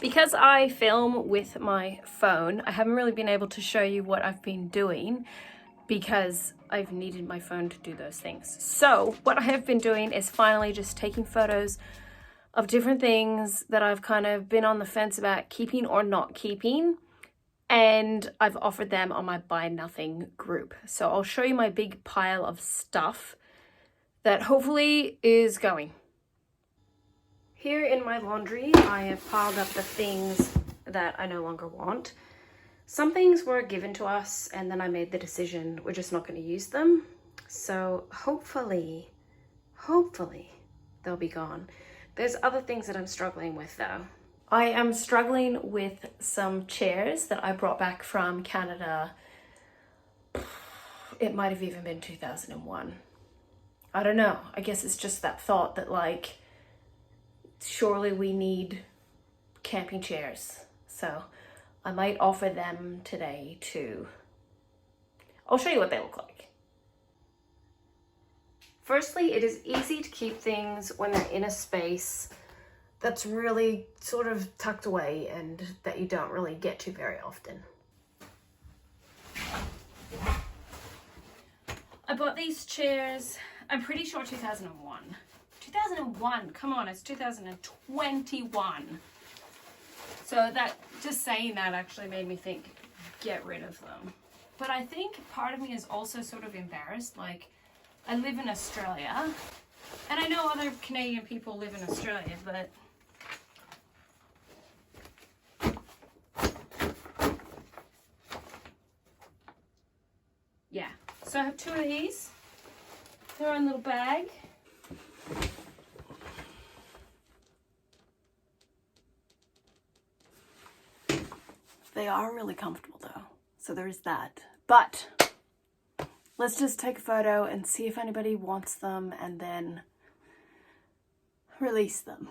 Because I film with my phone, I haven't really been able to show you what I've been doing because I've needed my phone to do those things. So what I have been doing is finally just taking photos of different things that I've kind of been on the fence about keeping or not keeping, and I've offered them on my Buy Nothing group. So I'll show you my big pile of stuff that hopefully is going. Here in my laundry, I have piled up the things that I no longer want. Some things were given to us and then I made the decision we're just not going to use them. So hopefully they'll be gone. There's other things that I'm struggling with though. I am struggling with some chairs that I brought back from Canada. It might have even been 2001. I don't know. I guess it's just that thought that like, surely we need camping chairs. So I might offer them today too. I'll show you what they look like. Firstly, it is easy to keep things when they're in a space that's really sort of tucked away and that you don't really get to very often. I bought these chairs, I'm pretty sure 2001. 2001, come on, it's 2021. So that, just saying that actually made me think, get rid of them. But I think part of me is also sort of embarrassed, like I live in Australia, and I know other Canadian people live in Australia, but yeah. So I have two of these. They're in a little bag. They are really comfortable though, so there's that. But let's just take a photo and see if anybody wants them and then release them.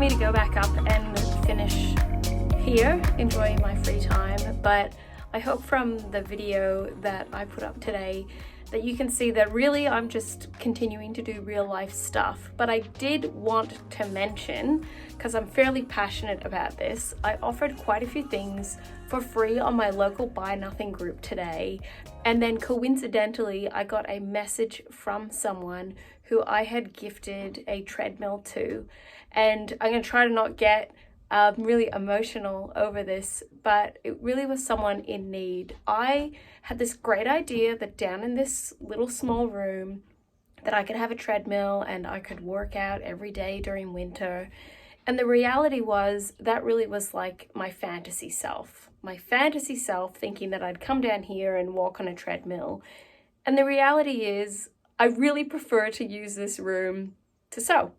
To go back up and finish here, enjoying my free time. But I hope from the video that I put up today that you can see that really I'm just continuing to do real life stuff. But I did want to mention, because I'm fairly passionate about this, I offered quite a few things for free on my local Buy Nothing group today, and then coincidentally I got a message from someone who I had gifted a treadmill to. And I'm going to try to not get really emotional over this, but it really was someone in need. I had this great idea that down in this little small room that I could have a treadmill and I could work out every day during winter. And the reality was that really was like my fantasy self. My fantasy self thinking that I'd come down here and walk on a treadmill. And the reality is I really prefer to use this room to sew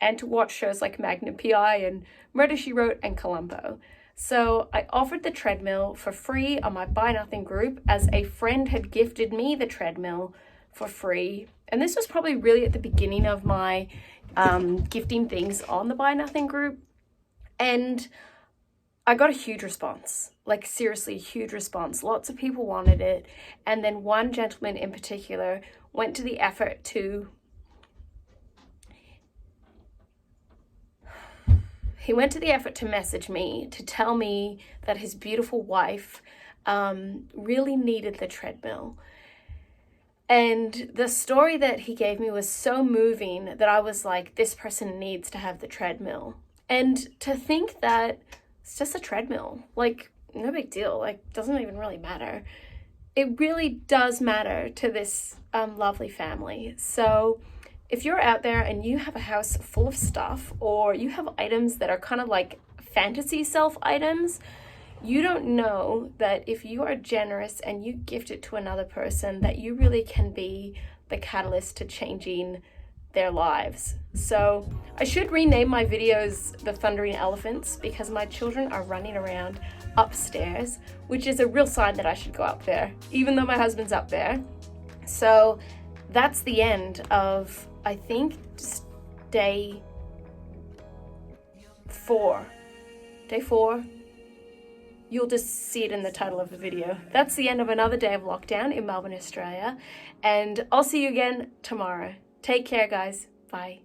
and to watch shows like Magnum P.I. and Murder, She Wrote and Columbo. So I offered the treadmill for free on my Buy Nothing group as a friend had gifted me the treadmill for free. And this was probably really at the beginning of my gifting things on the Buy Nothing group. And I got a huge response, like seriously a huge response. Lots of people wanted it. And then one gentleman in particular went to the effort to message me to tell me that his beautiful wife really needed the treadmill. And the story that he gave me was so moving that I was like, this person needs to have the treadmill. And to think that it's just a treadmill, like no big deal, like doesn't even really matter. It really does matter to this lovely family. So if you're out there and you have a house full of stuff, or you have items that are kind of like fantasy self items, You don't know that if you are generous and you gift it to another person, that you really can be the catalyst to changing their lives. So I should rename my videos The Thundering Elephants, because my children are running around upstairs, which is a real sign that I should go up there, even though my husband's up there. So that's the end of, I think, just day 4. Day 4. You'll just see it in the title of the video. That's the end of another day of lockdown in Melbourne, Australia. And I'll see you again tomorrow. Take care, guys. Bye.